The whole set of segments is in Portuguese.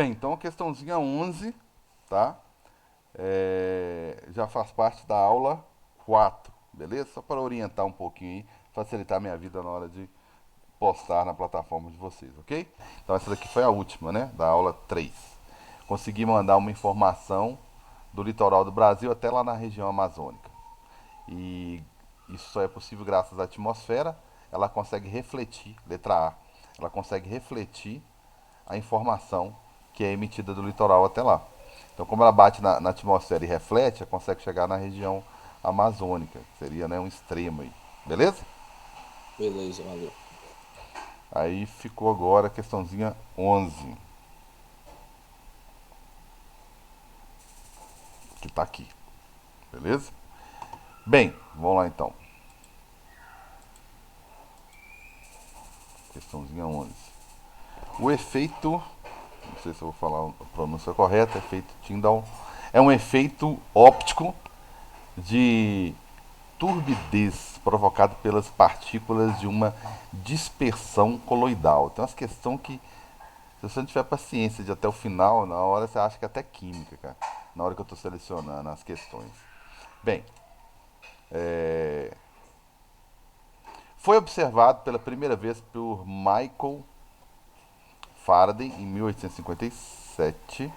Bem, então a questãozinha 11, tá? Já faz parte da aula 4, beleza? Só para orientar um pouquinho aí, facilitar a minha vida na hora de postar na plataforma de vocês, ok? Então essa daqui foi a última, né? Da aula 3. Consegui mandar uma informação do litoral do Brasil até lá na região amazônica. E isso só é possível graças à atmosfera. Ela consegue refletir, letra A, ela consegue refletir a informação que é emitida do litoral até lá. Então, como ela bate na atmosfera e reflete, ela consegue chegar na região amazônica, que seria, né, um extremo aí. Beleza? Beleza, valeu. Aí ficou agora a questãozinha 11, que está aqui. Beleza? Bem, vamos lá então. Questãozinha 11. O efeito, não sei se eu vou falar a pronúncia correta, efeito Tyndall, é um efeito óptico de turbidez provocado pelas partículas de uma dispersão coloidal. Tem umas questões que, se você não tiver paciência de até o final, na hora você acha que é até química, cara. Na hora que eu estou selecionando as questões. Bem, foi observado pela primeira vez por Michael Faraday em 1857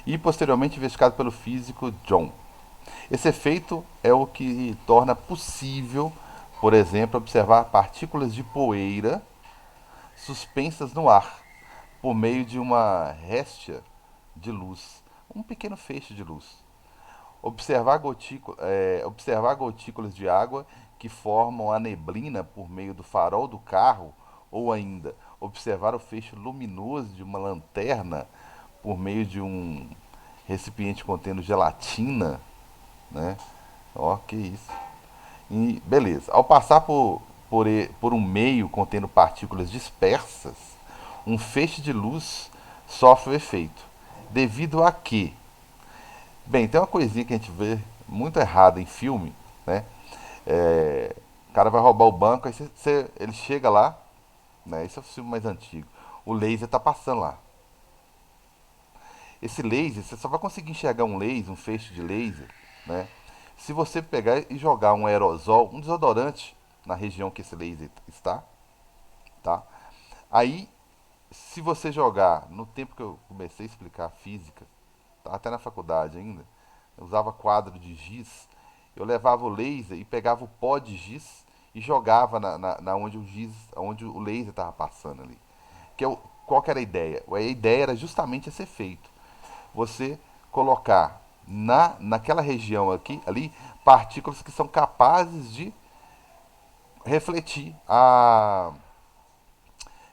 e posteriormente investigado pelo físico John. Esse efeito é o que torna possível, por exemplo, observar partículas de poeira suspensas no ar por meio de uma réstia de luz, um pequeno feixe de luz. Observar gotículas de água que formam a neblina por meio do farol do carro, ou ainda observar o feixe luminoso de uma lanterna por meio de um recipiente contendo gelatina, né? Ó, que isso. E beleza. Ao passar por um meio contendo partículas dispersas, um feixe de luz sofre o efeito. Devido a que? Bem, tem uma coisinha que a gente vê muito errada em filme, né? O cara vai roubar o banco, aí ele chega lá, né? Esse é o filme mais antigo. O laser tá passando lá. Esse laser, você só vai conseguir enxergar um laser, um feixe de laser, né? Se você pegar e jogar um aerosol, um desodorante na região que esse laser está, tá? Aí, se você jogar, no tempo que eu comecei a explicar física, tá? Até na faculdade ainda, eu usava quadro de giz, eu levava o laser e pegava o pó de giz e jogava na onde o giz, onde o laser estava passando ali. Que eu, qual que era a ideia? A ideia era justamente esse efeito. Você colocar naquela região aqui, ali, partículas que são capazes de refletir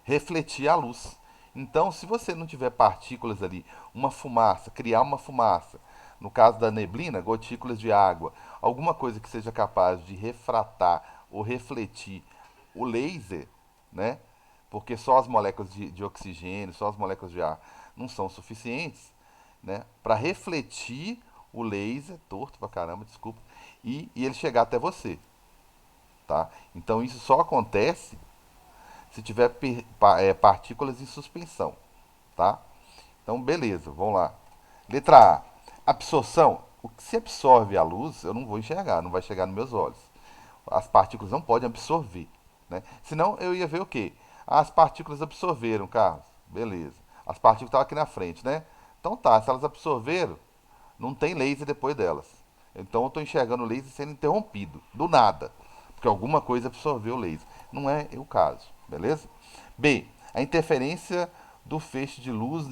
refletir a luz. Então, se você não tiver partículas ali, uma fumaça, criar uma fumaça, no caso da neblina, gotículas de água, alguma coisa que seja capaz de refratar ou refletir o laser, né? Porque só as moléculas de oxigênio, só as moléculas de ar não são suficientes, né? Para refletir o laser, torto pra caramba, desculpa, e ele chegar até você, tá? Então isso só acontece se tiver partículas em suspensão, tá? Então, beleza, vamos lá. Letra A. Absorção. O que se absorve a luz, eu não vou enxergar, não vai chegar nos meus olhos. As partículas não podem absorver, né? Senão eu ia ver o quê? As partículas absorveram, Carlos. Beleza. As partículas estavam aqui na frente, né? Então tá, se elas absorveram, não tem laser depois delas. Então eu estou enxergando o laser sendo interrompido, do nada. Porque alguma coisa absorveu o laser. Não é o caso, beleza? B. A interferência do feixe de luz.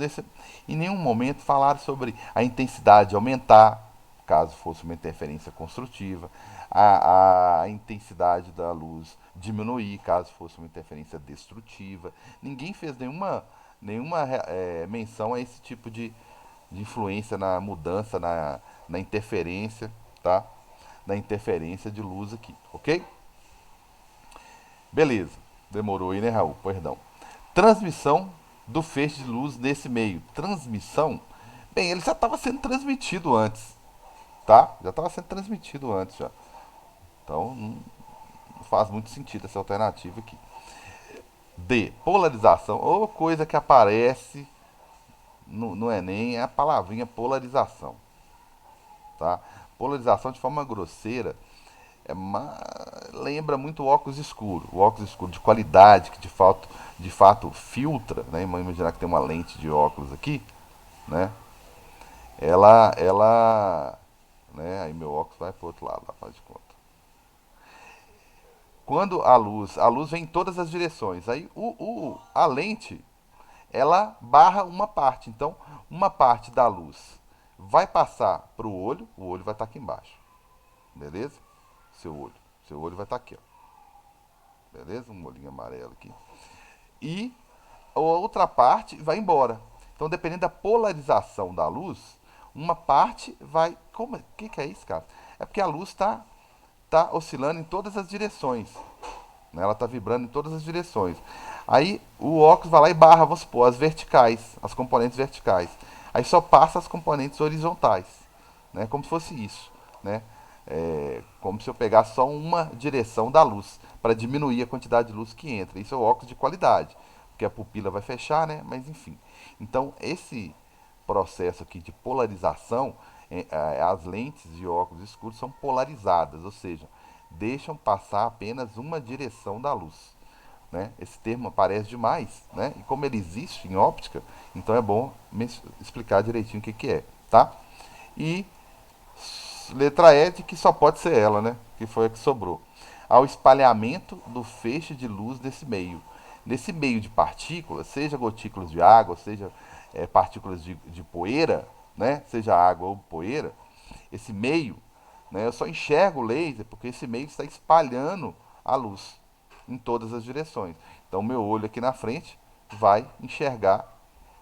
Em nenhum momento falaram sobre a intensidade aumentar, caso fosse uma interferência construtiva, a intensidade da luz diminuir, caso fosse uma interferência destrutiva. Ninguém fez nenhuma menção a esse tipo de influência na mudança, na interferência, tá? Na interferência de luz aqui, ok? Beleza. Demorou aí, né, Raul? Perdão. Transmissão do feixe de luz nesse meio. Transmissão? Bem, ele já estava sendo transmitido antes, tá? Já estava sendo transmitido antes já. Então não faz muito sentido essa alternativa aqui. D. Polarização. Ou coisa que aparece no Enem é a palavrinha polarização, tá? Polarização de forma grosseira lembra muito o óculos escuro de qualidade, que de fato filtra, né? Vamos imaginar que tem uma lente de óculos aqui, né? Ela, né? Aí meu óculos vai pro outro lado, lá faz de conta. Quando a luz vem em todas as direções. Aí a lente, ela barra uma parte. Então, uma parte da luz vai passar pro o olho vai estar aqui embaixo, beleza? Seu olho, seu olho vai estar aqui, ó, beleza? Um olhinho amarelo aqui. E a outra parte vai embora. Então, dependendo da polarização da luz, uma parte vai. Como? O que é isso, cara? É porque a luz tá oscilando em todas as direções, né? Ela está vibrando em todas as direções. Aí o óculos vai lá e barra, vamos supor, as verticais, as componentes verticais. Aí só passa as componentes horizontais, né? Como se fosse isso, né? Como se eu pegasse só uma direção da luz para diminuir a quantidade de luz que entra. Isso é o óculos de qualidade, porque a pupila vai fechar, né? Mas enfim. Então esse processo aqui de polarização, as lentes de óculos escuros são polarizadas, ou seja, deixam passar apenas uma direção da luz, né? Esse termo aparece demais, né? E como ele existe em óptica, então é bom explicar direitinho o que, que é, tá? E letra E de que só pode ser ela, né? Que foi a que sobrou. Ao espalhamento do feixe de luz desse meio. Nesse meio de partículas, seja gotículas de água, seja partículas de poeira, né? Seja água ou poeira, esse meio, né? Eu só enxergo o laser porque esse meio está espalhando a luz em todas as direções. Então, meu olho aqui na frente vai enxergar,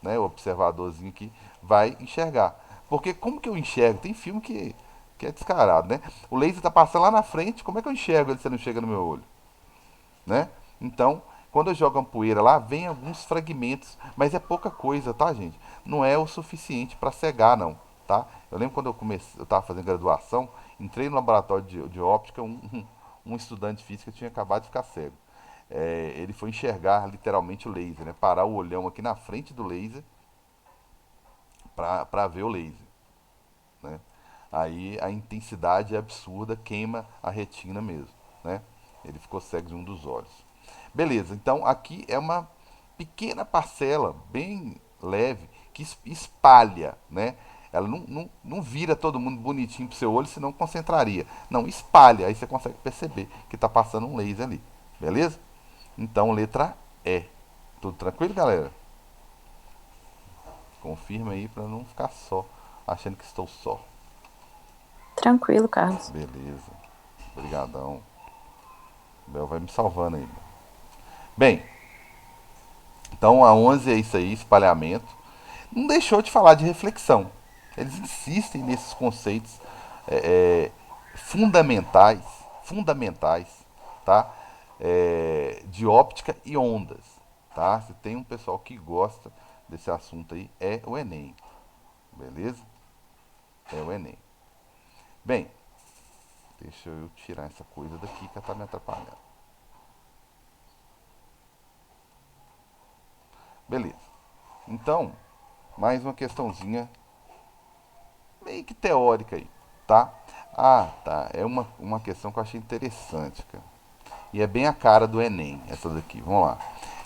né? O observadorzinho aqui vai enxergar. Porque como que eu enxergo? Tem filme que é descarado, né? O laser está passando lá na frente, como é que eu enxergo ele se ele não chega no meu olho, né? Então, quando eu jogo uma poeira lá, vem alguns fragmentos, mas é pouca coisa, tá, gente? Não é o suficiente para cegar, não, tá? Eu lembro quando eu estava fazendo graduação, entrei no laboratório de óptica, um estudante de física tinha acabado de ficar cego. Ele foi enxergar literalmente o laser, né? Parar o olhão aqui na frente do laser para ver o laser, né? Aí a intensidade é absurda, queima a retina mesmo, né? Ele ficou cego de um dos olhos. Beleza, então aqui é uma pequena parcela, bem leve, que espalha, né? Ela não vira todo mundo bonitinho pro seu olho, senão concentraria. Não, espalha, aí você consegue perceber que está passando um laser ali, beleza? Então, letra E. Tudo tranquilo, galera? Confirma aí para não ficar só, achando que estou só. Tranquilo, Carlos. Beleza, obrigadão. Bel vai me salvando aí. Bem, então a 11 é isso aí, espalhamento. Não deixou de falar de reflexão. Eles insistem nesses conceitos fundamentais, fundamentais, tá? De óptica e ondas, tá? Se tem um pessoal que gosta desse assunto aí, é o Enem, beleza? É o Enem. Bem, deixa eu tirar essa coisa daqui que tá me atrapalhando. Beleza. Então, mais uma questãozinha meio que teórica aí, tá? Ah, tá. É uma questão que eu achei interessante, cara. E é bem a cara do Enem, essa daqui. Vamos lá.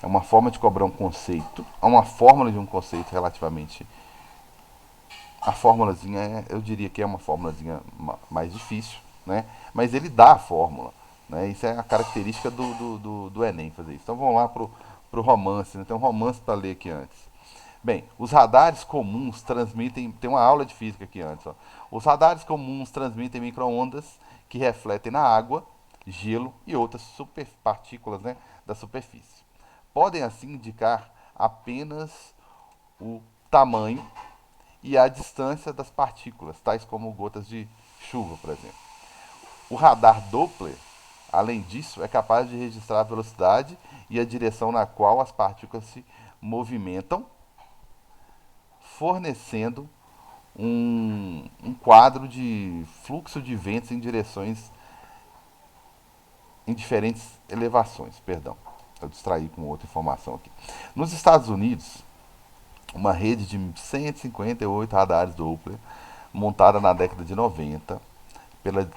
É uma forma de cobrar um conceito. É uma fórmula de um conceito relativamente. A fórmulazinha, eu diria que é uma fórmulazinha mais difícil, né? Mas ele dá a fórmula, né? Isso é a característica do Enem fazer isso. Então vamos lá pro romance, né? Tem um romance para ler aqui antes. Bem, os radares comuns transmitem. Tem uma aula de física aqui antes. Ó. Os radares comuns transmitem microondas que refletem na água, gelo e outras superpartículas, né, da superfície. Podem assim indicar apenas o tamanho e a distância das partículas, tais como gotas de chuva, por exemplo. O radar Doppler, além disso, é capaz de registrar a velocidade e a direção na qual as partículas se movimentam, fornecendo um quadro de fluxo de ventos em direções em diferentes elevações. Perdão, eu distraí com outra informação aqui. Nos Estados Unidos, uma rede de 158 radares Doppler, montada na década de 90 pela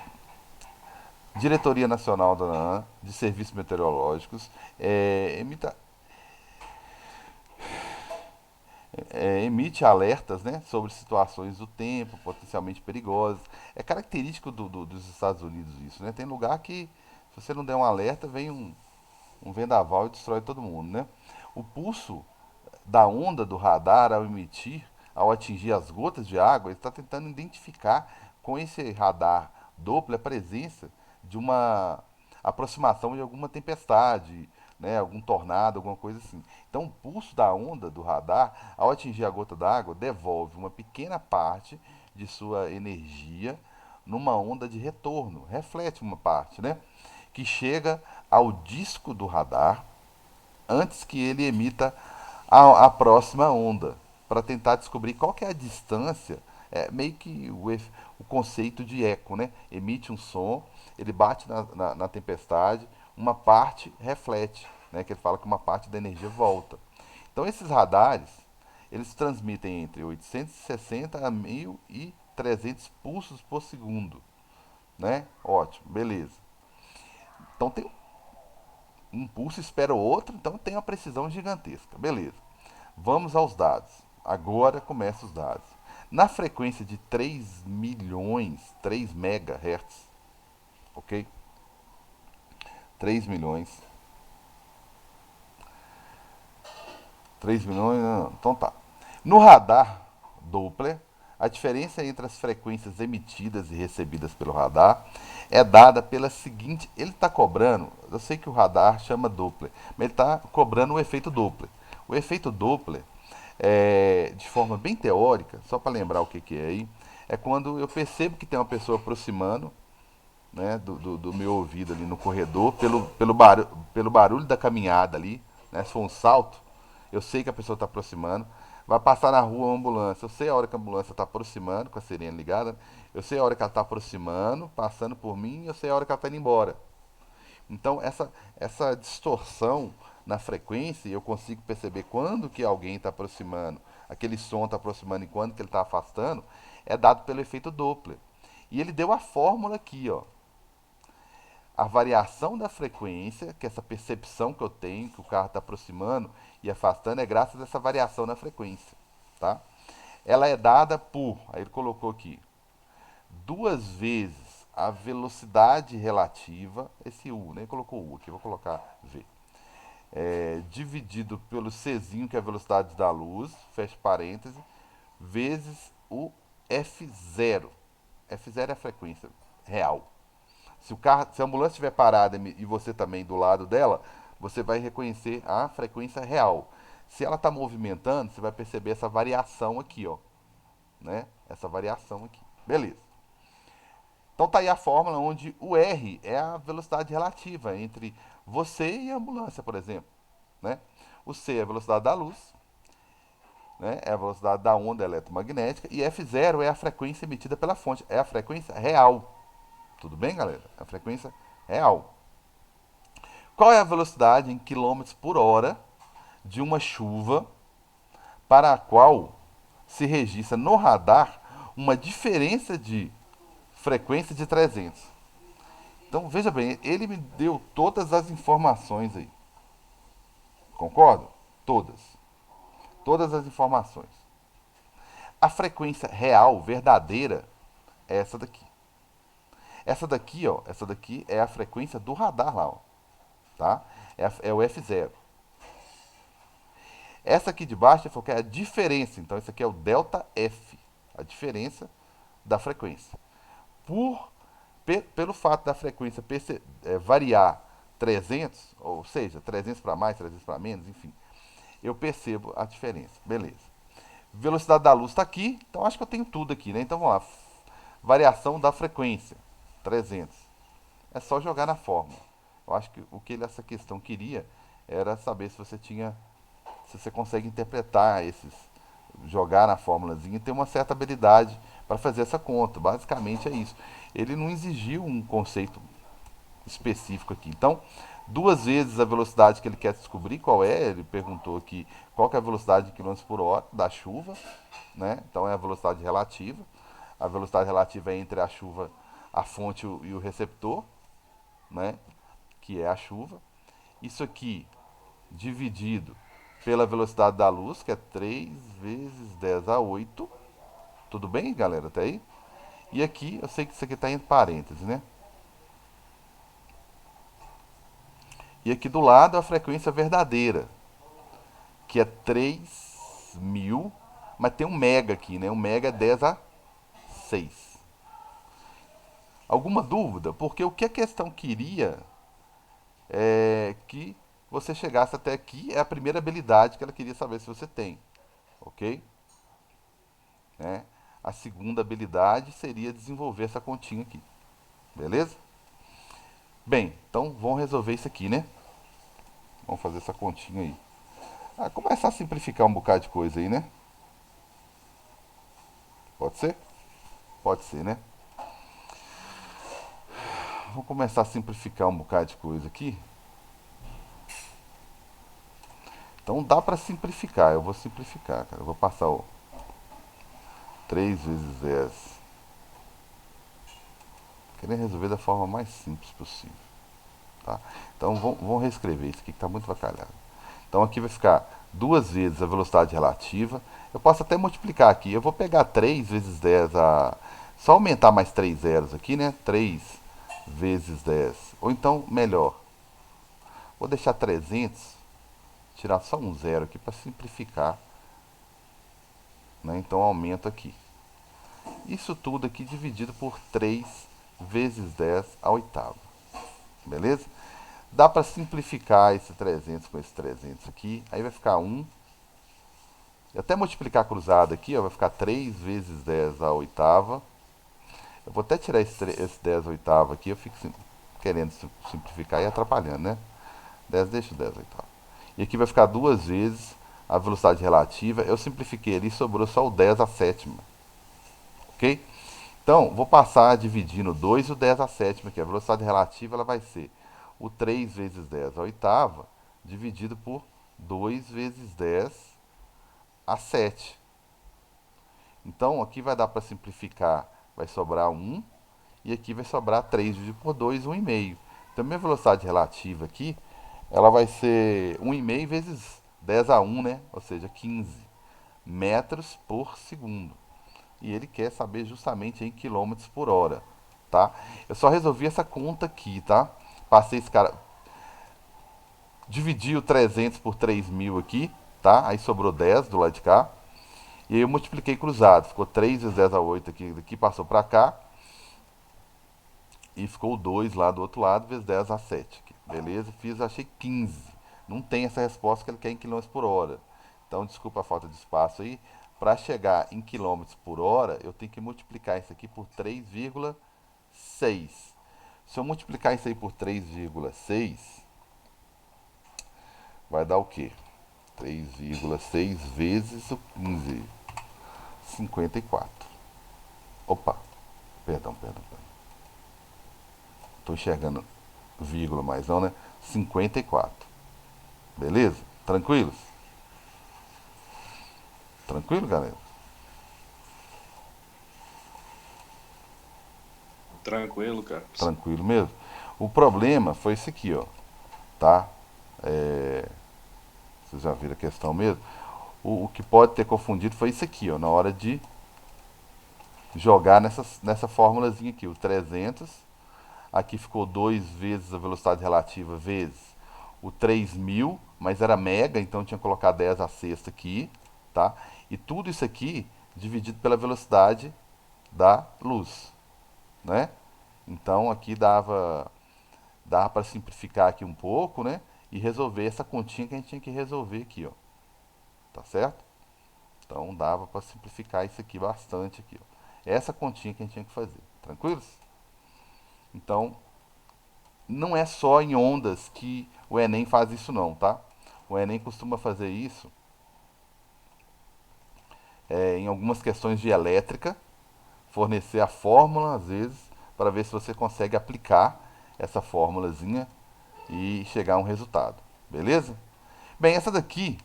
Diretoria Nacional da ANA, de Serviços Meteorológicos, emita, emite alertas, né, sobre situações do tempo potencialmente perigosas. É característico dos Estados Unidos isso, né? Tem lugar que, se você não der um alerta, vem um vendaval e destrói todo mundo, né? O pulso da onda do radar ao emitir, ao atingir as gotas de água, ele está tentando identificar com esse radar Doppler a presença de uma aproximação de alguma tempestade, né, algum tornado, alguma coisa assim. Então, o pulso da onda do radar, ao atingir a gota d'água, devolve uma pequena parte de sua energia numa onda de retorno, reflete uma parte, né, que chega ao disco do radar antes que ele emita a próxima onda, para tentar descobrir qual que é a distância, meio que o conceito de eco, né? Emite um som, ele bate na tempestade, uma parte reflete, né? Que ele fala que uma parte da energia volta. Então esses radares, eles transmitem entre 860 a 1.300 pulsos por segundo, né? Ótimo, beleza. Então tem um pulso espera o outro, então tem uma precisão gigantesca. Beleza. Vamos aos dados. Agora começam os dados. Na frequência de 3 milhões, 3 megahertz, ok? 3 milhões. 3 milhões, não, não. Então tá. No radar Doppler, a diferença entre as frequências emitidas e recebidas pelo radar é dada pela seguinte. Ele está cobrando, eu sei que o radar chama Doppler, mas ele está cobrando o efeito Doppler. O efeito Doppler, de forma bem teórica, só para lembrar o que é aí, é quando eu percebo que tem uma pessoa aproximando, né, do meu ouvido ali no corredor, pelo barulho da caminhada ali, né, se for um salto, eu sei que a pessoa está aproximando. Vai passar na rua uma ambulância, eu sei a hora que a ambulância está aproximando, com a sirene ligada, eu sei a hora que ela está aproximando, passando por mim, eu sei a hora que ela está indo embora. Então, essa distorção na frequência, eu consigo perceber quando que alguém está aproximando, aquele som está aproximando e quando que ele está afastando, é dado pelo efeito Doppler. E ele deu a fórmula aqui, ó. A variação da frequência, que é essa percepção que eu tenho, que o carro está aproximando e afastando, é graças a essa variação na frequência, tá? Ela é dada por, aí ele colocou aqui, duas vezes a velocidade relativa, esse U, nem colocou U aqui, vou colocar V, dividido pelo Czinho, que é a velocidade da luz, fecha parêntese, vezes o F0. F0 é a frequência real. Se a ambulância estiver parada e você também do lado dela, você vai reconhecer a frequência real. Se ela está movimentando, você vai perceber essa variação aqui, ó, né? Essa variação aqui. Beleza. Então tá aí a fórmula onde o R é a velocidade relativa entre você e a ambulância, por exemplo, né? O C é a velocidade da luz, né? É a velocidade da onda eletromagnética e F0 é a frequência emitida pela fonte, é a frequência real. Tudo bem, galera? É a frequência real. Qual é a velocidade em quilômetros por hora de uma chuva para a qual se registra no radar uma diferença de frequência de 300? Então, veja bem, ele me deu todas as informações aí. Concordo? Todas. Todas as informações. A frequência real, verdadeira, é essa daqui. Essa daqui, ó, essa daqui é a frequência do radar lá, ó, tá? É o F0. Essa aqui de baixo é a diferença, então isso aqui é o delta F, a diferença da frequência. Pelo fato da frequência variar 300, ou seja, 300 para mais, 300 para menos, enfim, eu percebo a diferença. Beleza. Velocidade da luz está aqui, então acho que eu tenho tudo aqui, né? Então vamos lá. Variação da frequência, 300. É só jogar na fórmula. Eu acho que o que essa questão queria era saber se você consegue interpretar jogar na fórmulazinha e ter uma certa habilidade para fazer essa conta. Basicamente é isso. Ele não exigiu um conceito específico aqui. Então, duas vezes a velocidade que ele quer descobrir qual é. Ele perguntou aqui qual que é a velocidade em quilômetros por hora da chuva, né? Então é a velocidade relativa. A velocidade relativa é entre a chuva, a fonte e o receptor, né? Que é a chuva. Isso aqui dividido pela velocidade da luz, que é 3 vezes 10 a 8. Tudo bem, galera? Até aí? E aqui, eu sei que isso aqui está entre parênteses, né? E aqui do lado a frequência verdadeira, que é 3.000, mas tem um mega aqui, né? Um mega é 10 a 6. Alguma dúvida? Porque o que a questão queria é que você chegasse até aqui, é a primeira habilidade que ela queria saber se você tem, ok? Né? A segunda habilidade seria desenvolver essa continha aqui, beleza? Bem, então vamos resolver isso aqui, né? Vamos fazer essa continha aí. Ah, começar a simplificar um bocado de coisa aí, né? Pode ser? Pode ser, né? Vamos começar a simplificar um bocado de coisa aqui. Então dá para simplificar, eu vou simplificar, cara. Eu vou passar o 3 vezes 10. Querendo resolver da forma mais simples possível. Tá? Então vamos reescrever isso aqui que está muito vacalhado. Então aqui vai ficar duas vezes a velocidade relativa. Eu posso até multiplicar aqui. Eu vou pegar 3 vezes 10 a... Só aumentar mais 3 zeros aqui, né? 3 vezes 10. Ou então, melhor. Vou deixar 300. Tirar só um zero aqui para simplificar. Né? Então aumento aqui. Isso tudo aqui dividido por 3 vezes 10 a oitava. Beleza? Dá para simplificar esse 300 com esse 300 aqui. Aí vai ficar 1. E até multiplicar cruzado aqui, ó, vai ficar 3 vezes 10 a oitava. Eu vou até tirar esse 10 a oitava aqui. Eu fico querendo simplificar e atrapalhando, né? 10 deixa o 10 a oitava. E aqui vai ficar duas vezes a velocidade relativa. Eu simplifiquei ali, sobrou só o 10 a sétima. Ok? Então, vou passar dividindo 2 e o 10 a sétima, que a velocidade relativa ela vai ser o 3 vezes 10 a oitava, dividido por 2 vezes 10 a 7. Então, aqui vai dar para simplificar, vai sobrar 1, e aqui vai sobrar 3 dividido por 2, 1,5. Então, minha velocidade relativa aqui, ela vai ser 1,5 vezes 10 a 1, né? Ou seja, 15 metros por segundo. E ele quer saber justamente em quilômetros por hora, tá? Eu só resolvi essa conta aqui, tá? Passei esse cara, dividi o 300 por 3.000 aqui, tá? Aí sobrou 10 do lado de cá. E aí eu multipliquei cruzado, ficou 3 vezes 10 a 8 aqui, daqui passou para cá. E ficou 2 lá do outro lado, vezes 10 a 7 aqui. Beleza? Fiz, achei 15. Não tem essa resposta que ele quer em quilômetros por hora. Então, desculpa a falta de espaço aí. Para chegar em quilômetros por hora, eu tenho que multiplicar isso aqui por 3,6. Se eu multiplicar isso aí por 3,6, vai dar o quê? 3,6 vezes o 15. 54. Opa, perdão. Estou enxergando vírgula mais não, né? 54. Beleza? Tranquilos? Tranquilo, galera? Tranquilo, cara. Tranquilo mesmo? O problema foi esse aqui, ó. Tá? É... Vocês já viram a questão mesmo? O que pode ter confundido foi isso aqui, ó. Na hora de jogar nessa formulazinha aqui. O 300. Aqui ficou 2 vezes a velocidade relativa vezes o 3.000, mas era mega, então tinha que colocar 10 a sexta aqui, tá? E tudo isso aqui dividido pela velocidade da luz, né? Então aqui dava para simplificar aqui um pouco, né? E resolver essa continha que a gente tinha que resolver aqui, ó. Tá certo? Então dava para simplificar isso aqui bastante aqui, ó. Essa continha que a gente tinha que fazer. Tranquilos? Então, não é só em ondas que o Enem faz isso não, tá? O Enem costuma fazer isso em algumas questões de elétrica, fornecer a fórmula, às vezes, para ver se você consegue aplicar essa fórmulazinha e chegar a um resultado. Beleza? Bem, essa daqui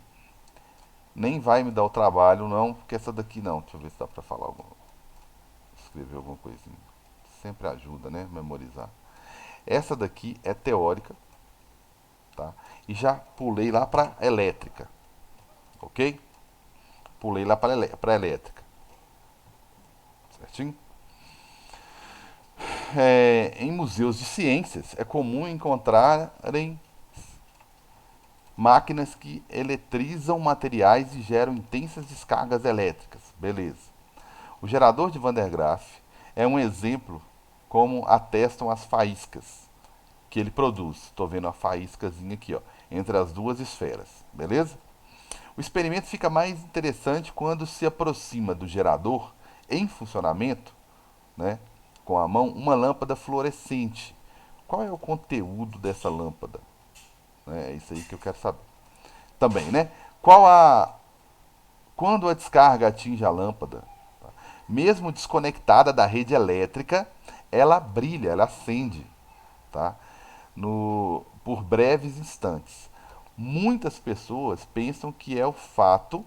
nem vai me dar o trabalho não, porque essa daqui não. Deixa eu ver se dá pra falar escrever alguma coisinha. Sempre ajuda, né? Memorizar. Essa daqui é teórica, tá? E já pulei lá para elétrica, ok? Pulei lá para elétrica, certinho? Em museus de ciências é comum encontrarem máquinas que eletrizam materiais e geram intensas descargas elétricas, beleza? O gerador de Van der Graaf é um exemplo como atestam as faíscas que ele produz. Estou vendo a faíscazinha aqui, ó, entre as duas esferas, beleza? O experimento fica mais interessante quando se aproxima do gerador em funcionamento, né, com a mão, uma lâmpada fluorescente. Qual é o conteúdo dessa lâmpada? É isso aí que eu quero saber. Também, né? Quando a descarga atinge a lâmpada, tá, mesmo desconectada da rede elétrica, ela brilha, ela acende, tá? Por breves instantes. Muitas pessoas pensam que é o fato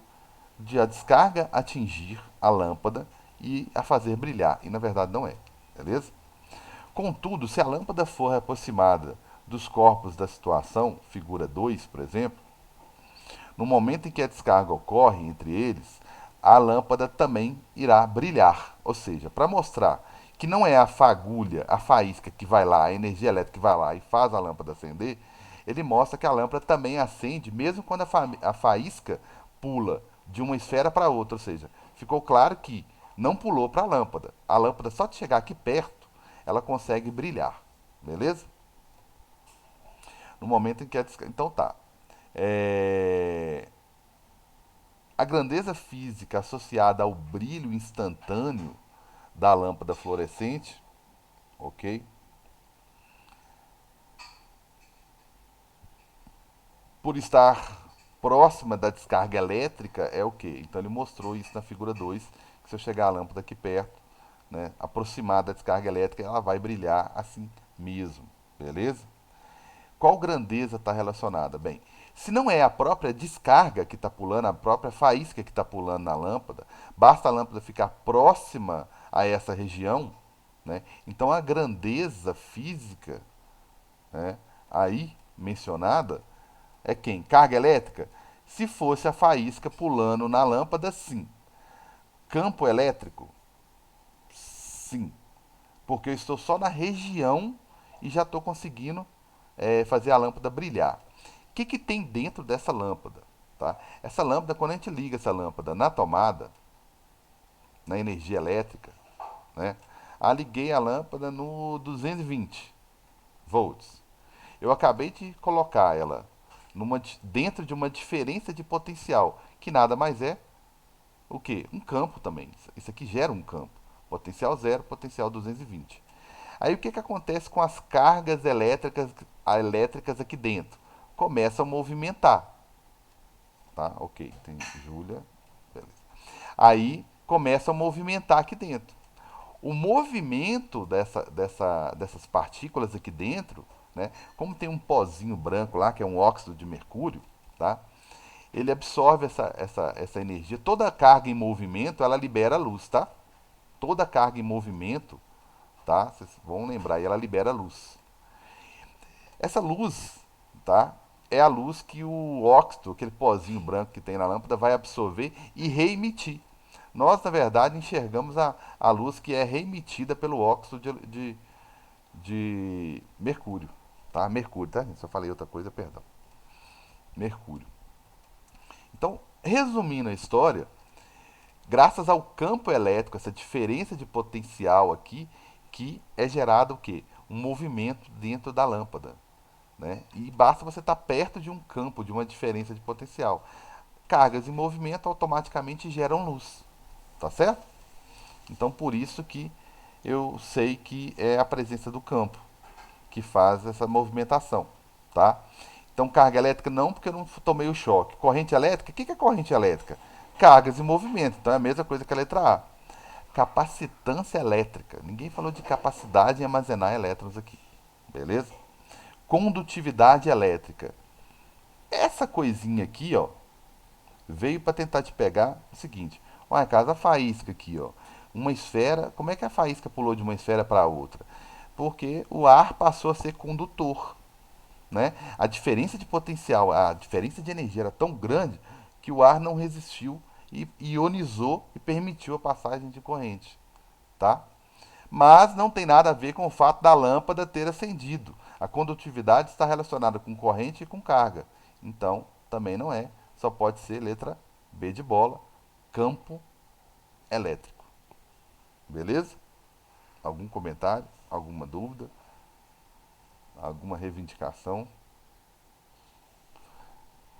de a descarga atingir a lâmpada e a fazer brilhar, e na verdade não é, beleza? Contudo, se a lâmpada for aproximada dos corpos da situação, figura 2, por exemplo, no momento em que a descarga ocorre entre eles, a lâmpada também irá brilhar. Ou seja, para mostrar que não é a fagulha, a faísca que vai lá, a energia elétrica que vai lá e faz a lâmpada acender, ele mostra que a lâmpada também acende, mesmo quando a faísca pula de uma esfera para outra. Ou seja, ficou claro que não pulou para a lâmpada. A lâmpada, só de chegar aqui perto, ela consegue brilhar. Beleza? No momento em que a descarga. Então tá. É, A grandeza física associada ao brilho instantâneo da lâmpada fluorescente, ok? Por estar próxima da descarga elétrica, é o quê? Então ele mostrou isso na figura 2, que se eu chegar a lâmpada aqui perto, né, aproximada da descarga elétrica, ela vai brilhar assim mesmo, beleza? Qual grandeza está relacionada? Bem, se não é a própria descarga que está pulando, a própria faísca que está pulando na lâmpada, basta a lâmpada ficar próxima a essa região, né? Então a grandeza física, né, aí mencionada é quem? Carga elétrica? Se fosse a faísca pulando na lâmpada, sim. Campo elétrico? Sim. Porque eu estou só na região e já estou conseguindo fazer a lâmpada brilhar. O que, que tem dentro dessa lâmpada? Tá? Essa lâmpada, quando a gente liga essa lâmpada na tomada, na energia elétrica, né? Liguei a lâmpada no 220 volts. Eu acabei de colocar ela dentro de uma diferença de potencial, que nada mais é o que? Um campo também. Isso aqui gera um campo. Potencial zero, potencial 220. Aí o que, que acontece com as cargas elétricas aqui dentro? Começam a movimentar. Tá? Ok, tem Júlia. Beleza. Aí começa a movimentar aqui dentro. O movimento dessas partículas aqui dentro, né, como tem um pozinho branco lá, que é um óxido de mercúrio, tá? Ele absorve essa energia. Toda carga em movimento, ela libera luz, tá? Toda carga em movimento, tá? Vocês vão lembrar, e ela libera luz. Essa luz, tá? É a luz que o óxido, aquele pozinho branco que tem na lâmpada, vai absorver e reemitir. Nós, na verdade, enxergamos a luz que é reemitida pelo óxido de mercúrio. Tá? Mercúrio, tá? Se eu falei outra coisa, perdão. Mercúrio. Então, resumindo a história, graças ao campo elétrico, essa diferença de potencial aqui, que é gerado o quê? Um movimento dentro da lâmpada. Né? E basta você estar perto de um campo, de uma diferença de potencial. Cargas em movimento automaticamente geram luz. Tá certo? Então por isso que eu sei que é a presença do campo que faz essa movimentação, tá? Então carga elétrica não, porque eu não tomei o choque. Corrente elétrica, o que é corrente elétrica? Cargas em movimento, então é a mesma coisa que a letra A. Capacitância elétrica. Ninguém falou de capacidade em armazenar elétrons aqui, beleza? condutividade elétrica. Essa coisinha aqui, ó, veio para tentar te pegar o seguinte. Olha, casa, a faísca aqui, ó. Uma esfera, como é que a faísca pulou de uma esfera para outra? Porque o ar passou a ser condutor, né? A diferença de potencial, a diferença de energia era tão grande que o ar não resistiu e ionizou e permitiu a passagem de corrente, tá? Mas não tem nada a ver com o fato da lâmpada ter acendido. A condutividade está relacionada com corrente e com carga. Então, também não é. Só pode ser letra B de bola, campo elétrico. Beleza? Algum comentário? Alguma dúvida? Alguma reivindicação?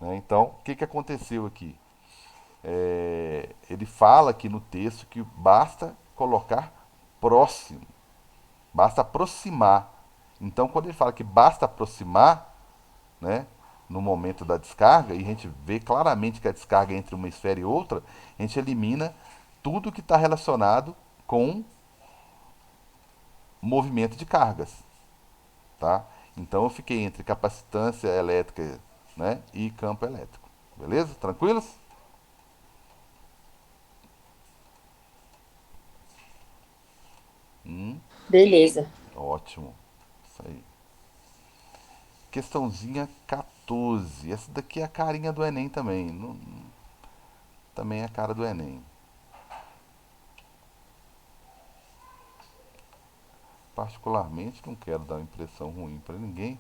Né? Então, o que aconteceu aqui? Ele fala aqui no texto que basta colocar próximo, basta aproximar. Então, quando ele fala que basta aproximar, né, no momento da descarga, e a gente vê claramente que a descarga é entre uma esfera e outra, a gente elimina tudo que está relacionado com movimento de cargas, tá? Então eu fiquei entre capacitância elétrica, né, e campo elétrico. Beleza? Tranquilos? Beleza. Ótimo. Isso aí. Questãozinha 14. Essa daqui é a carinha do Enem também. Também é a cara do Enem. Particularmente, não quero dar uma impressão ruim para ninguém.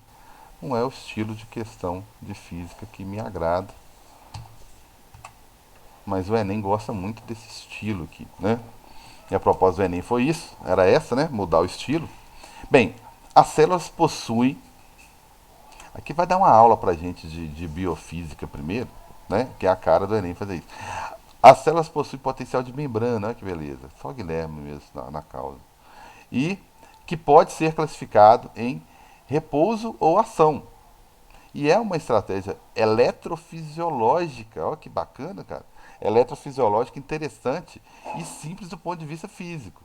Não é o estilo de questão de física que me agrada. Mas o Enem gosta muito desse estilo aqui, né? E a proposta do Enem foi isso. Era essa, né? Mudar o estilo. Bem, as células possuem. Aqui vai dar uma aula pra gente de biofísica primeiro, né? Que é a cara do Enem fazer isso. As células possuem potencial de membrana, olha que beleza. Só Guilherme mesmo na causa. E que pode ser classificado em repouso ou ação. E é uma estratégia eletrofisiológica, olha que bacana, cara. Eletrofisiológica interessante e simples do ponto de vista físico.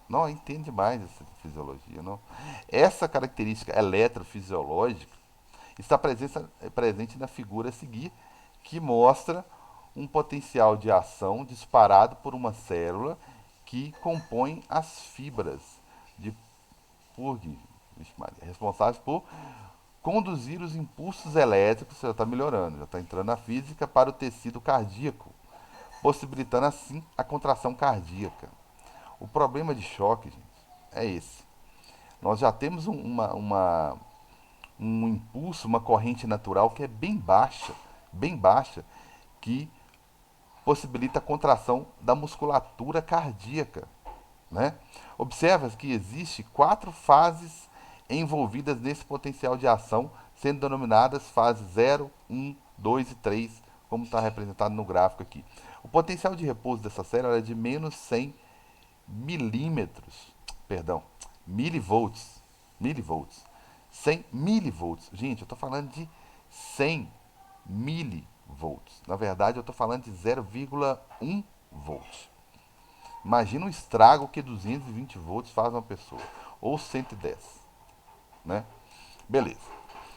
Não, entende mais essa fisiologia, não? Essa característica eletrofisiológica está presente na figura a seguir, que mostra um potencial de ação disparado por uma célula que compõe as fibras de Purg, responsáveis por conduzir os impulsos elétricos, já está melhorando, já está entrando na física, para o tecido cardíaco, possibilitando assim a contração cardíaca. O problema de choque, gente, é esse. Nós já temos um impulso, uma corrente natural que é bem baixa, que possibilita a contração da musculatura cardíaca, né? Observa que existe 4 fases envolvidas nesse potencial de ação, sendo denominadas fases 0, 1, 2 e 3, como está representado no gráfico aqui. O potencial de repouso dessa célula é de menos 100 milímetros, perdão, milivolts, 100 milivolts. Gente, eu estou falando de 100 milivolts. Na verdade, eu estou falando de 0,1 volts. Imagina o estrago que 220 volts faz uma pessoa, ou 110, né? Beleza.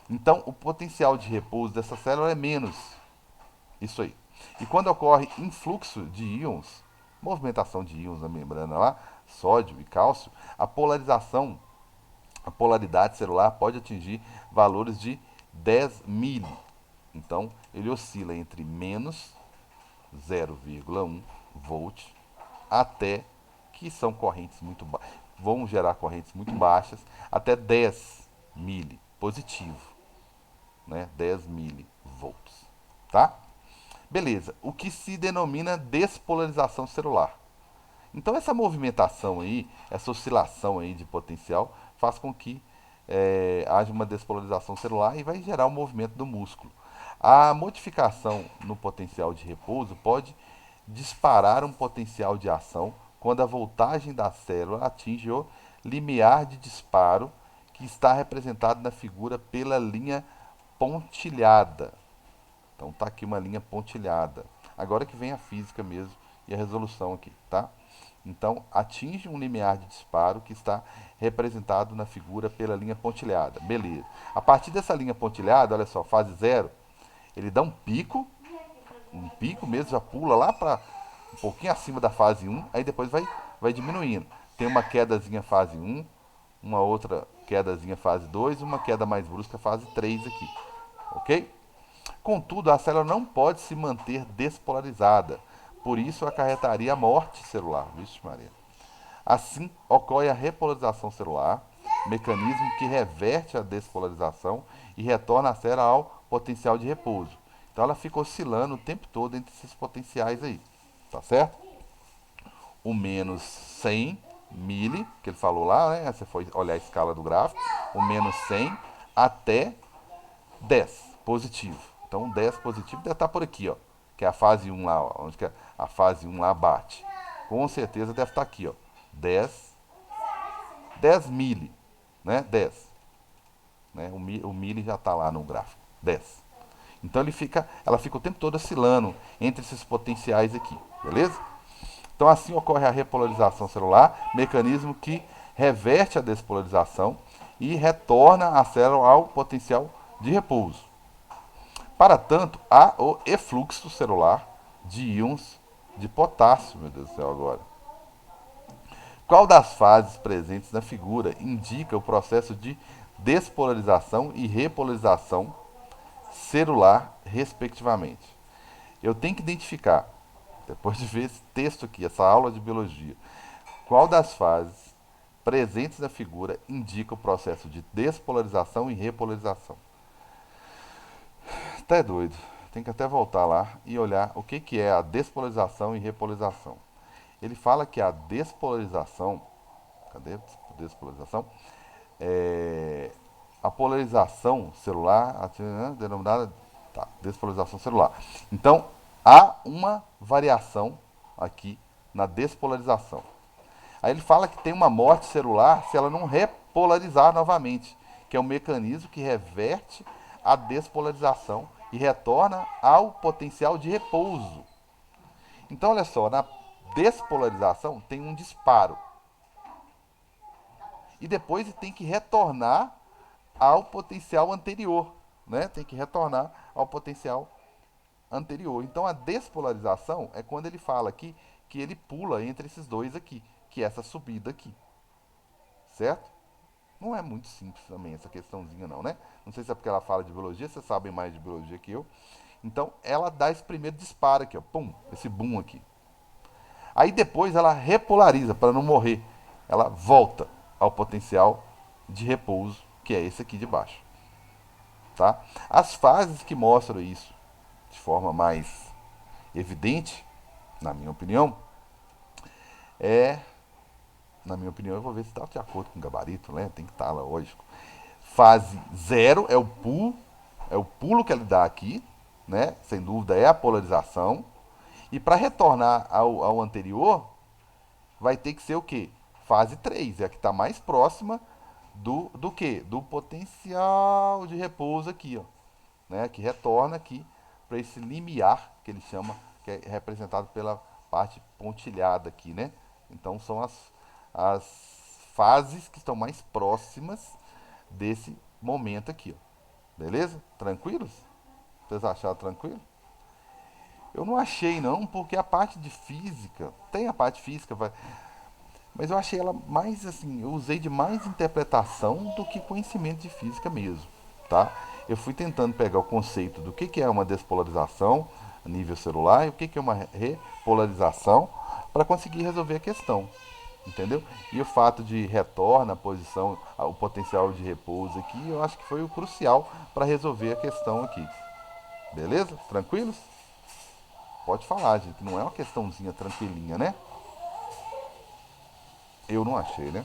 Então, o potencial de repouso dessa célula é menos. Isso aí. E quando ocorre influxo de íons, movimentação de íons na membrana lá, sódio e cálcio, a polaridade celular pode atingir valores de 10 mili. Então, ele oscila entre menos 0,1 volt até que são correntes muito baixas, vão gerar correntes muito baixas, até 10 mili positivo, né? 10 milivolts, tá? Beleza. O que se denomina despolarização celular. Então essa movimentação aí, essa oscilação aí de potencial faz com que haja uma despolarização celular e vai gerar o movimento do músculo. A modificação no potencial de repouso pode disparar um potencial de ação quando a voltagem da célula atinge o limiar de disparo que está representado na figura pela linha pontilhada. Então tá aqui uma linha pontilhada. Agora que vem a física mesmo e a resolução aqui, tá? Então atinge um limiar de disparo que está representado na figura pela linha pontilhada. Beleza. A partir dessa linha pontilhada, olha só, fase 0, ele dá um pico mesmo, já pula lá para um pouquinho acima da fase 1, aí depois vai diminuindo. Tem uma quedazinha fase 1, uma outra quedazinha fase 2 e uma queda mais brusca fase 3 aqui. Ok? Contudo, a célula não pode se manter despolarizada, por isso acarretaria a morte celular. Vixe Maria. Assim, ocorre a repolarização celular, mecanismo que reverte a despolarização e retorna a célula ao potencial de repouso. Então ela fica oscilando o tempo todo entre esses potenciais aí, tá certo? O menos 100 mili, que ele falou lá, né? Você foi olhar a escala do gráfico, o menos 100 até 10 positivo. Então 10 positivo deve estar por aqui, ó, que é a fase 1 lá, ó, onde que a fase 1 lá bate. Com certeza deve estar aqui, ó, 10 mili, né? 10. Né? O mili já está lá no gráfico, 10. Então ela fica o tempo todo oscilando entre esses potenciais aqui, beleza? Então assim ocorre a repolarização celular, mecanismo que reverte a despolarização e retorna a célula ao potencial de repouso. Para tanto, há o efluxo celular de íons de potássio, meu Deus do céu, agora. Qual das fases presentes na figura indica o processo de despolarização e repolarização celular, respectivamente? Eu tenho que identificar, depois de ver esse texto aqui, essa aula de biologia, qual das fases presentes na figura indica o processo de despolarização e repolarização. Até doido. Tem que até voltar lá e olhar o que é a despolarização e repolarização. Ele fala que a despolarização, cadê? Despolarização é a polarização celular, denominada despolarização celular. Então, há uma variação aqui na despolarização. Aí ele fala que tem uma morte celular se ela não repolarizar novamente, que é um mecanismo que reverte a despolarização e retorna ao potencial de repouso. Então, olha só, na despolarização tem um disparo. E depois tem que retornar ao potencial anterior, né? Tem que retornar ao potencial anterior. Então a despolarização é quando ele fala aqui que ele pula entre esses dois aqui, que é essa subida aqui. Certo? Não é muito simples também essa questãozinha não, né? Não sei se é porque ela fala de biologia, vocês sabem mais de biologia que eu. Então ela dá esse primeiro disparo aqui, ó, pum, esse boom aqui. Aí depois ela repolariza para não morrer. Ela volta ao potencial de repouso, que é esse aqui de baixo. Tá? As fases que mostram isso de forma mais evidente, na minha opinião, eu vou ver se está de acordo com o gabarito, né? Tem que estar, lógico. Fase 0 é o pulo que ele dá aqui, né? Sem dúvida é a polarização. E para retornar ao anterior, vai ter que ser o quê? Fase 3, é a que está mais próxima do quê? Do potencial de repouso aqui, ó, né? Que retorna aqui para esse limiar que ele chama, que é representado pela parte pontilhada aqui, né? Então são as fases que estão mais próximas desse momento aqui, ó. Beleza? Tranquilos? Vocês acharam tranquilo? Eu não achei não, porque a parte de física, tem a parte física, mas eu achei ela mais assim, eu usei de mais interpretação do que conhecimento de física mesmo, tá? Eu fui tentando pegar o conceito do que é uma despolarização a nível celular e o que é uma repolarização para conseguir resolver a questão, entendeu? E o fato de retorno, a posição, o potencial de repouso aqui, eu acho que foi o crucial para resolver a questão aqui. Beleza? Tranquilos? Pode falar, gente, não é uma questãozinha tranquilinha, né? Eu não achei, né?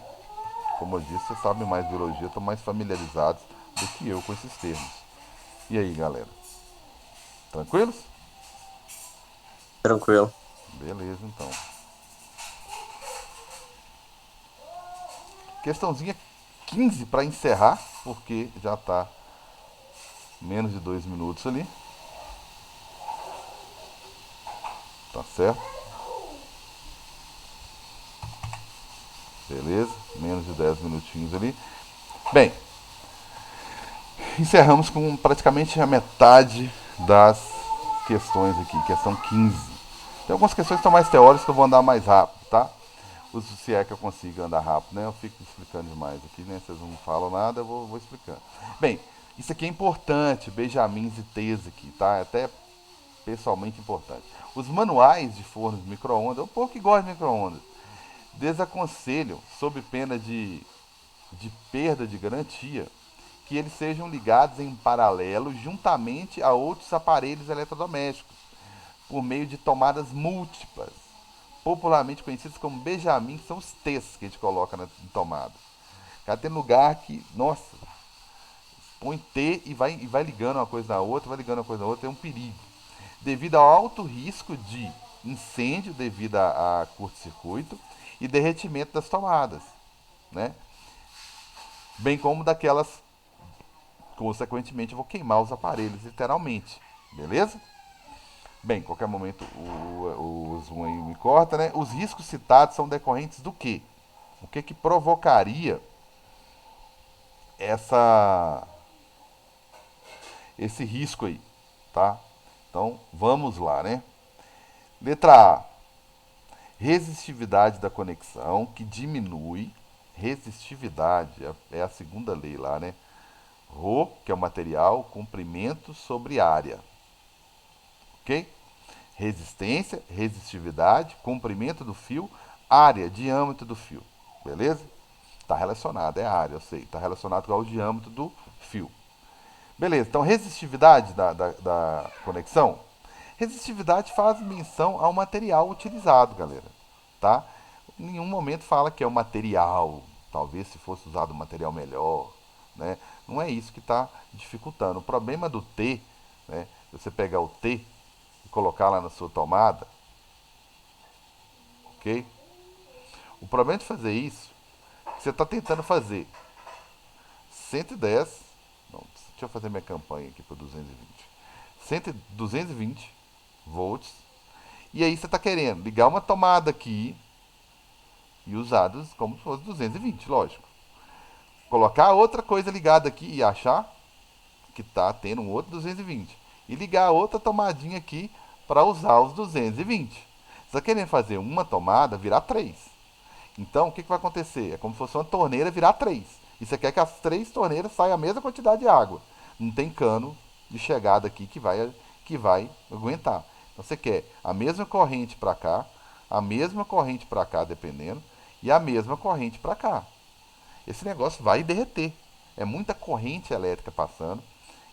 Como eu disse, vocês sabem mais biologia, estão mais familiarizados do que eu com esses termos. E aí, galera? Tranquilos? Tranquilo. Beleza, então. Questãozinha 15 para encerrar, porque já está menos de 2 minutos ali. Tá certo? Beleza? Menos de 10 minutinhos ali. Bem, encerramos com praticamente a metade das questões aqui, questão 15. Tem algumas questões que são mais teóricas que eu vou andar mais rápido, tá? Se é que eu consigo andar rápido, né? Eu fico explicando demais aqui, né? Vocês não falam nada, eu vou explicando. Bem, isso aqui é importante, Benjamins e T's aqui, tá? É até pessoalmente importante. Os manuais de fornos de micro-ondas, o povo que gosta de micro-ondas, desaconselham, sob pena de perda de garantia, que eles sejam ligados em paralelo juntamente a outros aparelhos eletrodomésticos, por meio de tomadas múltiplas, popularmente conhecidas como Benjamin, que são os T's que a gente coloca na tomada. Cara, tem lugar que, nossa, põe T e vai ligando uma coisa na outra, vai ligando uma coisa na outra, é um perigo. Devido ao alto risco de incêndio devido a curto-circuito e derretimento das tomadas, né? Bem como daquelas, consequentemente, eu vou queimar os aparelhos, literalmente, beleza? Bem, qualquer momento o Zoom aí me corta, né? Os riscos citados são decorrentes do quê? O que que provocaria essa esse risco aí, tá? Então, vamos lá, né? Letra A. Resistividade da conexão, que diminui. Resistividade é a segunda lei lá, né? Rho, que é o material, comprimento sobre área. Ok? Resistência, resistividade, comprimento do fio, área, diâmetro do fio. Beleza? Está relacionado, é a área, eu sei. Está relacionado com o diâmetro do fio. Beleza, então resistividade da conexão. Resistividade faz menção ao material utilizado, galera. Tá? Em nenhum momento fala que é o material. Talvez se fosse usado um material melhor. Né? Não é isso que está dificultando. O problema do T, né? Você pegar o T e colocar lá na sua tomada, ok? O problema de fazer isso, você está tentando fazer 110, não, deixa eu fazer minha campanha aqui para 220, 220 volts, e aí você está querendo ligar uma tomada aqui e usados como se fosse 220, lógico. Colocar outra coisa ligada aqui e achar que está tendo um outro 220. E ligar outra tomadinha aqui para usar os 220. Você está querendo fazer uma tomada virar três. Então, o que vai acontecer? É como se fosse uma torneira virar três. E você quer que as três torneiras saiam a mesma quantidade de água. Não tem cano de chegada aqui que vai aguentar. Então, você quer a mesma corrente para cá, a mesma corrente para cá, dependendo, e a mesma corrente para cá. Esse negócio vai derreter. É muita corrente elétrica passando,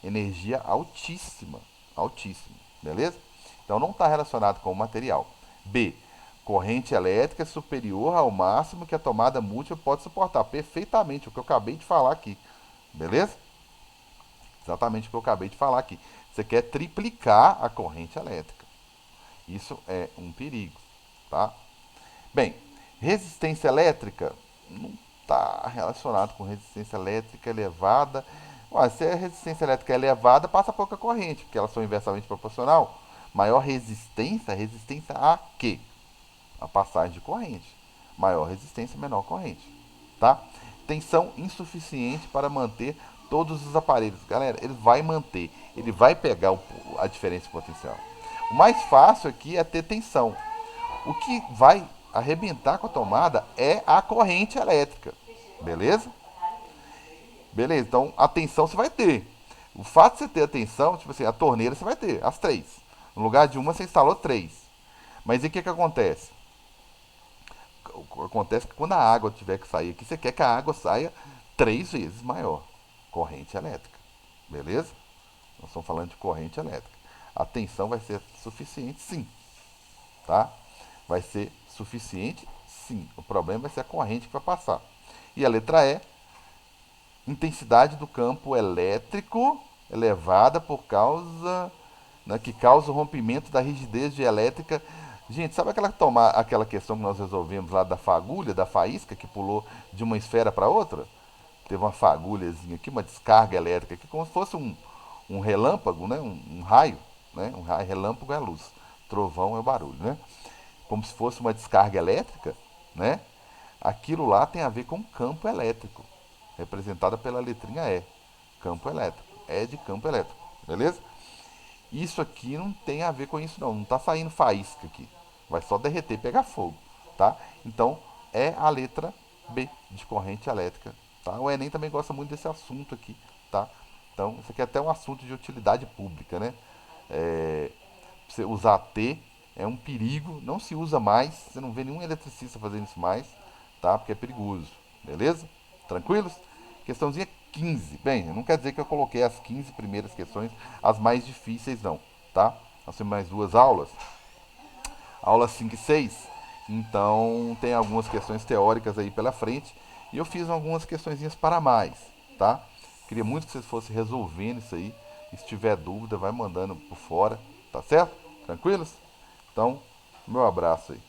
energia altíssima, altíssima, beleza? Então não está relacionado com o material. B. Corrente elétrica superior ao máximo que a tomada múltipla pode suportar. Perfeitamente o que eu acabei de falar aqui, beleza? Exatamente o que eu acabei de falar aqui. Você quer triplicar a corrente elétrica. Isso é um perigo, tá? Bem, resistência elétrica não está relacionado com resistência elétrica elevada. Ué, se a resistência elétrica é elevada, passa pouca corrente, porque elas são inversamente proporcional. Maior resistência, resistência a quê? A passagem de corrente. Maior resistência, menor corrente. Tá? Tensão insuficiente para manter todos os aparelhos. Galera, ele vai manter, ele vai pegar a diferença de potencial. O mais fácil aqui é ter tensão. O que vai arrebentar com a tomada é a corrente elétrica. Beleza? Beleza, então a tensão você vai ter. O fato de você ter a tensão, tipo assim, a torneira você vai ter, as três. No lugar de uma, você instalou três. Mas e o que, que acontece? Acontece que quando a água tiver que sair aqui, você quer que a água saia 3 vezes maior. Corrente elétrica. Beleza? Nós estamos falando de corrente elétrica. A tensão vai ser suficiente, sim. Tá? Vai ser suficiente, sim. O problema vai ser a corrente que vai passar. E a letra E, intensidade do campo elétrico elevada por causa, né, que causa o rompimento da rigidez dielétrica. Gente, sabe aquela questão que nós resolvemos lá da fagulha, da faísca que pulou de uma esfera para outra? Teve uma fagulhazinha aqui, uma descarga elétrica aqui, como se fosse um relâmpago, né? Um raio, né? Um raio, relâmpago é a luz, trovão é o barulho, né? Como se fosse uma descarga elétrica, né? Aquilo lá tem a ver com campo elétrico, representada pela letrinha E. Campo elétrico. É de campo elétrico, beleza? Isso aqui não tem a ver com isso não, não está saindo faísca aqui. Vai só derreter e pegar fogo, tá? Então é a letra B de corrente elétrica, tá? O Enem também gosta muito desse assunto aqui, tá? Então isso aqui é até um assunto de utilidade pública, né? Você usar T é um perigo, não se usa mais, você não vê nenhum eletricista fazendo isso mais, tá? Porque é perigoso, beleza? Tranquilos? Questãozinha 15. Bem, não quer dizer que eu coloquei as 15 primeiras questões as mais difíceis não, tá? Nós temos mais duas aulas, aula 5 e 6. Então tem algumas questões teóricas aí pela frente e eu fiz algumas questõezinhas para mais, tá? Queria muito que vocês fossem resolvendo isso aí. E se tiver dúvida, vai mandando por fora, tá certo? Tranquilos? Então, meu abraço aí.